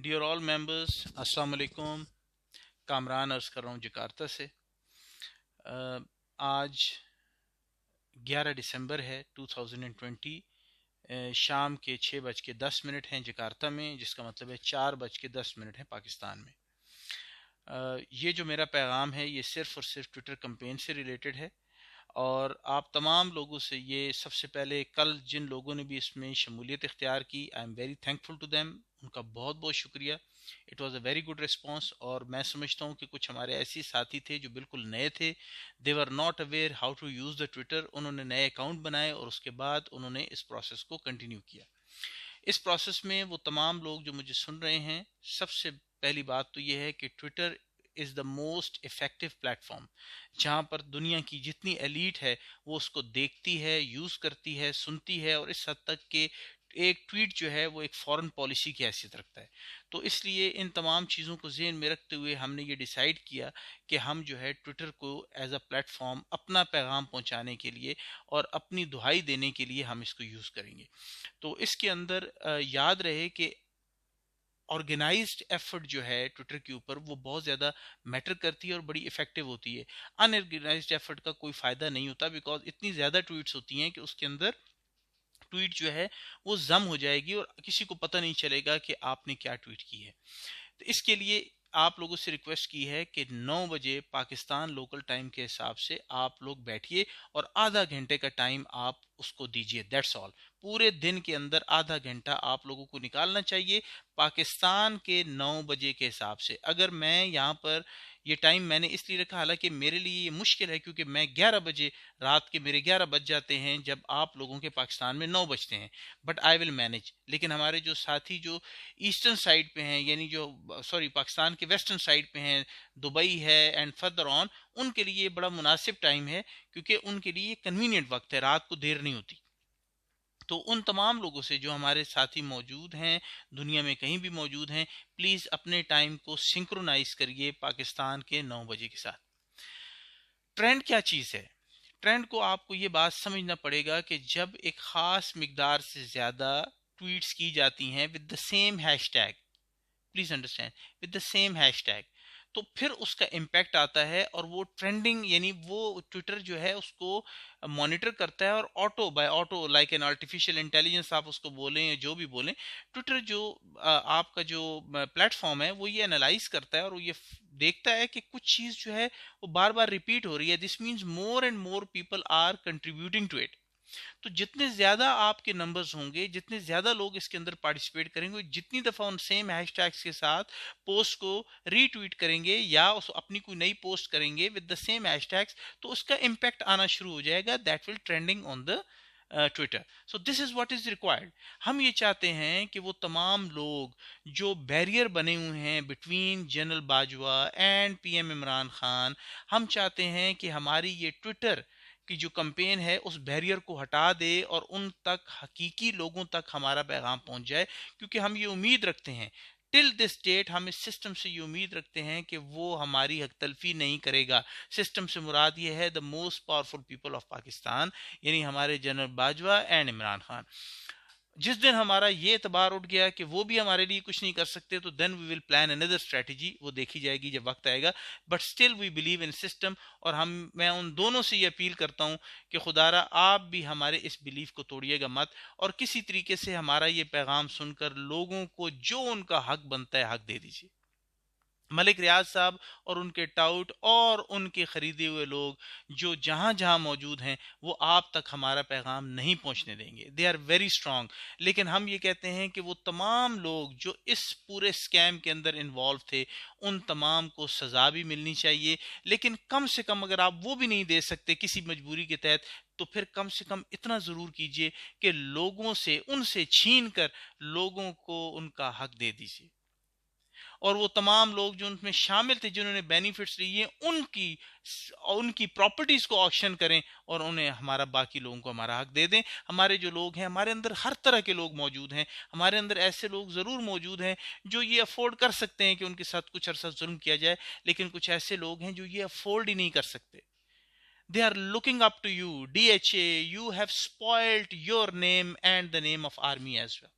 Dear all members, अस्सलाम वालेकुम। कामरान अर्ज़ कर रहा हूँ जकार्ता से। आज 11 दिसंबर है 2020। शाम के 6:10 हैं जकार्ता में, जिसका मतलब है 4:10 है पाकिस्तान में। ये जो मेरा पैगाम है ये सिर्फ़ और सिर्फ ट्विटर कैंपेन से रिलेटेड है, और आप तमाम लोगों से ये सबसे पहले कल जिन लोगों ने भी इसमें शमूलियत इख्तियार की, I am very thankful to them. उनका बहुत बहुत शुक्रिया। It was a very good response. और मैं समझता हूँ कि कुछ हमारे ऐसे साथी थे जो बिल्कुल नए थे, they were not aware how to use the Twitter. उन्होंने नए अकाउंट बनाए और उसके बाद उन्होंने इस प्रोसेस को कंटिन्यू किया। इस प्रोसेस में वो तमाम लोग जो मुझे सुन रहे हैं, सबसे पहली बात तो ये है कि Twitter is the most effective platform, जहाँ पर दुनिया की जितनी एलीट है वो उसको देखती है, यूज़ करती है, सुनती है, और इस हद तक कि एक ट्वीट जो है वो एक फॉरेन पॉलिसी की हैसियत रखता है। तो इसलिए इन तमाम चीज़ों को ज़हन में रखते हुए हमने ये डिसाइड किया कि हम जो है ट्विटर को एज अ प्लेटफॉर्म अपना पैगाम पहुंचाने के लिए और अपनी दुहाई देने के लिए हम इसको यूज़ करेंगे। तो इसके अंदर याद रहे कि ऑर्गेनाइज्ड एफर्ट जो है ट्विटर के ऊपर वो बहुत ज़्यादा मैटर करती है और बड़ी इफेक्टिव होती है। अनऑर्गेनाइज्ड एफर्ट का कोई फ़ायदा नहीं होता, बिकॉज इतनी ज़्यादा ट्वीट्स होती हैं कि उसके अंदर ट्वीट जो है वो जम हो जाएगी और किसी को पता नहीं चलेगा कि आपने क्या ट्वीट की है। तो इसके लिए आप लोगों से रिक्वेस्ट की है कि 9 बजे पाकिस्तान लोकल टाइम के हिसाब से आप लोग बैठिए और आधा घंटे का टाइम आप उसको दीजिए। That's all. पूरे दिन के अंदर आधा घंटा आप लोगों को निकालना चाहिए पाकिस्तान के 9 बजे के हिसाब से। अगर मैं यहाँ पर ये टाइम मैंने इसलिए रखा, हालांकि मेरे लिए ये मुश्किल है क्योंकि मैं 11 बजे, रात के मेरे 11 बज जाते हैं जब आप लोगों के पाकिस्तान में 9 बजते हैं, बट आई विल मैनेज। लेकिन हमारे जो साथी जो ईस्टर्न साइड पे हैं, यानी जो सॉरी पाकिस्तान के वेस्टर्न साइड पे हैं, दुबई है एंड फर्दर ऑन, उनके लिए बड़ा मुनासिब टाइम है क्योंकि उनके लिए कन्वीनियंट वक्त है, रात को देर नहीं होती। तो उन तमाम लोगों से जो हमारे साथी मौजूद हैं, दुनिया में कहीं भी मौजूद हैं, प्लीज़ अपने टाइम को सिंक्रोनाइज करिए पाकिस्तान के 9 बजे के साथ। ट्रेंड क्या चीज़ है? ट्रेंड को आपको ये बात समझना पड़ेगा कि जब एक ख़ास मिकदार से ज़्यादा ट्वीट्स की जाती हैं with the same hashtag, please understand, with the same hashtag, तो फिर उसका इम्पैक्ट आता है और वो ट्रेंडिंग, यानी वो ट्विटर जो है उसको मॉनिटर करता है और auto by auto, like an artificial intelligence आप उसको बोलें या जो भी बोलें, ट्विटर जो आपका जो प्लेटफॉर्म है वो ये एनालाइज करता है और वो ये देखता है कि कुछ चीज़ जो है वो बार बार रिपीट हो रही है। This means more and more people are contributing to it. तो जितने ज्यादा आपके नंबर्स होंगे, जितने ज्यादा लोग इसके अंदर पार्टिसिपेट करेंगे, जितनी दफा उन सेम हैशटैग्स के साथ पोस्ट को रीट्वीट करेंगे या उस अपनी कोई नई पोस्ट करेंगे विद द सेम हैशटैग्स, तो उसका इम्पैक्ट आना शुरू हो जाएगा। That will trending on the Twitter. So this is what is required. हम ये चाहते हैं कि वो तमाम लोग जो बैरियर बने हुए हैं between general Bajwa and PM Imran Khan, हम चाहते हैं कि हमारी ये ट्विटर की जो कंपेन है उस बैरियर को हटा दे और उन तक, हकीकी लोगों तक हमारा पैगाम पहुंच जाए। क्योंकि हम ये उम्मीद रखते हैं, टिल दिस डेट हम इस सिस्टम से ये उम्मीद रखते हैं कि वो हमारी हक तलफी नहीं करेगा। सिस्टम से मुराद ये है the most powerful people of Pakistan, यानी हमारे जनरल बाजवा एंड इमरान खान। जिस दिन हमारा ये एतबार उठ गया कि वो भी हमारे लिए कुछ नहीं कर सकते, तो then we will plan another strategy, वो देखी जाएगी जब वक्त आएगा। But still we believe in system. और मैं उन दोनों से ये अपील करता हूँ कि खुदारा आप भी हमारे इस बिलीफ को तोड़िएगा मत, और किसी तरीके से हमारा ये पैगाम सुनकर लोगों को जो उनका हक बनता है हक दे दीजिए। मलिक रियाज साहब और उनके टाउट और उनके खरीदे हुए लोग जो जहां जहां मौजूद हैं, वो आप तक हमारा पैगाम नहीं पहुंचने देंगे। They are very strong. लेकिन हम ये कहते हैं कि वो तमाम लोग जो इस पूरे स्कैम के अंदर इन्वॉल्व थे, उन तमाम को सजा भी मिलनी चाहिए। लेकिन कम से कम अगर आप वो भी नहीं दे सकते किसी मजबूरी के तहत, तो फिर कम से कम इतना जरूर कीजिए कि लोगों से, उनसे छीन कर लोगों को उनका हक दे दीजिए। और वो तमाम लोग जो उनमें शामिल थे, जिन्होंने बेनिफिट्स लिए, उनकी प्रॉपर्टीज को ऑक्शन करें और उन्हें, हमारा बाकी लोगों को हमारा हक दे दें। हमारे जो लोग हैं, हमारे अंदर हर तरह के लोग मौजूद हैं। हमारे अंदर ऐसे लोग ज़रूर मौजूद हैं जो ये अफोर्ड कर सकते हैं कि उनके साथ कुछ अरसा जुल्म किया जाए, लेकिन कुछ ऐसे लोग हैं जो ये अफोर्ड ही नहीं कर सकते। They are looking up to you, DHA. You have spoiled your name and the name of army as well.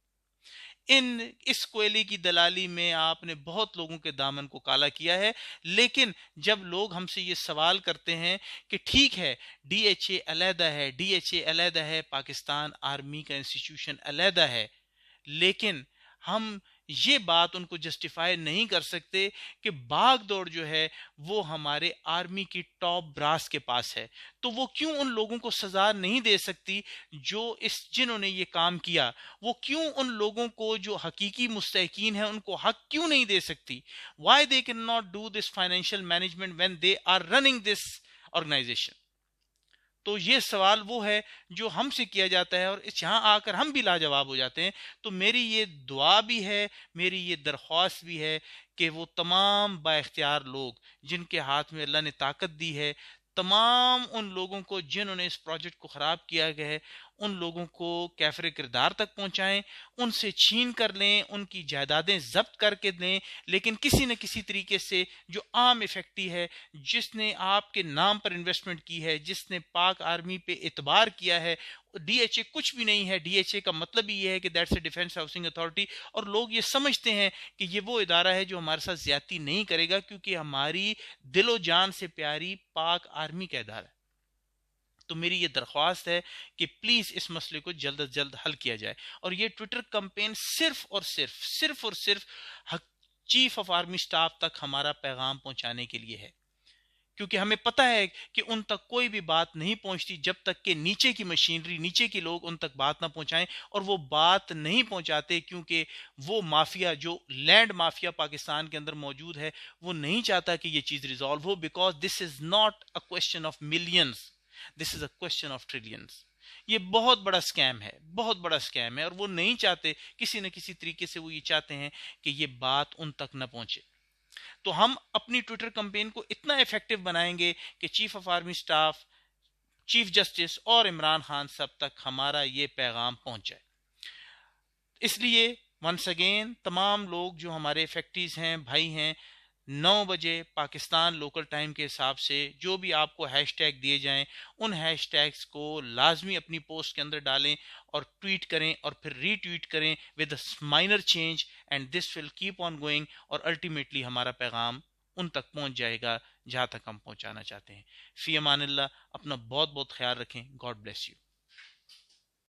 اس کوئلے کی دلالی میں آپ نے بہت لوگوں کے دامن کو کالا کیا ہے. لیکن جب لوگ ہم سے یہ سوال کرتے ہیں کہ ٹھیک ہے ڈی ایچ اے علیحدہ ہے، ڈی ایچ اے علیحدہ ہے، پاکستان آرمی کا انسٹیٹیوشن علیحدہ ہے، لیکن ہم یہ بات ان کو جسٹیفائی نہیں کر سکتے کہ بھاگ دوڑ جو ہے وہ ہمارے آرمی کی ٹاپ براس کے پاس ہے، تو وہ کیوں ان لوگوں کو سزا نہیں دے سکتی جو جنہوں نے یہ کام کیا؟ وہ کیوں ان لوگوں کو جو حقیقی مستحقین ہیں ان کو حق کیوں نہیں دے سکتی؟ Why they can not do this financial management when they are running this organization? تو یہ سوال وہ ہے جو ہم سے کیا جاتا ہے، اور یہاں آ کر ہم بھی لاجواب ہو جاتے ہیں. تو میری یہ دعا بھی ہے، میری یہ درخواست بھی ہے کہ وہ تمام با اختیار لوگ جن کے ہاتھ میں اللہ نے طاقت دی ہے، تمام ان لوگوں کو جنہوں نے اس پروجیکٹ کو خراب کیا گیا ہے، ان لوگوں کو کیفر کردار تک پہنچائیں، ان سے چھین کر لیں، ان کی جائیدادیں ضبط کر کے دیں، لیکن کسی نہ کسی طریقے سے جو عام افیکٹی ہے، جس نے آپ کے نام پر انویسٹمنٹ کی ہے، جس نے پاک آرمی پہ اعتبار کیا ہے. ڈی ایچ اے کچھ بھی نہیں ہے، ڈی ایچ اے کا مطلب ہی یہ ہے کہ that's a defence housing authority, اور لوگ یہ سمجھتے ہیں کہ یہ وہ ادارہ ہے جو ہمارے ساتھ زیادتی نہیں کرے گا، کیونکہ ہماری دل و جان سے پیاری پاک آرمی کا ادارہ ہے. تو میری یہ درخواست ہے کہ پلیز اس مسئلے کو جلد از جلد حل کیا جائے. اور یہ ٹویٹر کمپین صرف اور صرف چیف آف آرمی سٹاف تک ہمارا پیغام پہنچانے کے لیے ہے، کیونکہ ہمیں پتہ ہے کہ ان تک کوئی بھی بات نہیں پہنچتی جب تک کہ نیچے کی مشینری، نیچے کے لوگ ان تک بات نہ پہنچائیں. اور وہ بات نہیں پہنچاتے کیونکہ وہ مافیا، جو لینڈ مافیا پاکستان کے اندر موجود ہے، وہ نہیں چاہتا کہ یہ چیز resolve who, because this is not a question of millions, this is a question of trillions. یہ بہت بڑا اسکیم ہے، بہت بڑا اسکیم ہے، اور وہ نہیں چاہتے، کسی نہ کسی طریقے سے وہ یہ چاہتے ہیں کہ یہ بات ان تک نہ پہنچے. تو ہم اپنی ٹویٹر کمپین کو اتنا افیکٹو بنائیں گے کہ chief of army staff, chief justice اور عمران خان سب تک ہمارا یہ پیغام پہنچ جائے. اس لیے ونس اگین تمام لوگ جو ہمارے افیکٹیز ہیں، بھائی ہیں، 9 بجے پاکستان لوکل ٹائم کے حساب سے جو بھی آپ کو ہیش ٹیگ دیے جائیں، ان ہیش ٹیگز کو لازمی اپنی پوسٹ کے اندر ڈالیں اور ٹویٹ کریں اور پھر ری ٹویٹ کریں with a minor change, and this will keep on going, اور الٹیمیٹلی ہمارا پیغام ان تک پہنچ جائے گا جہاں تک ہم پہنچانا چاہتے ہیں. فی امان اللہ، اپنا بہت بہت خیال رکھیں. God bless you.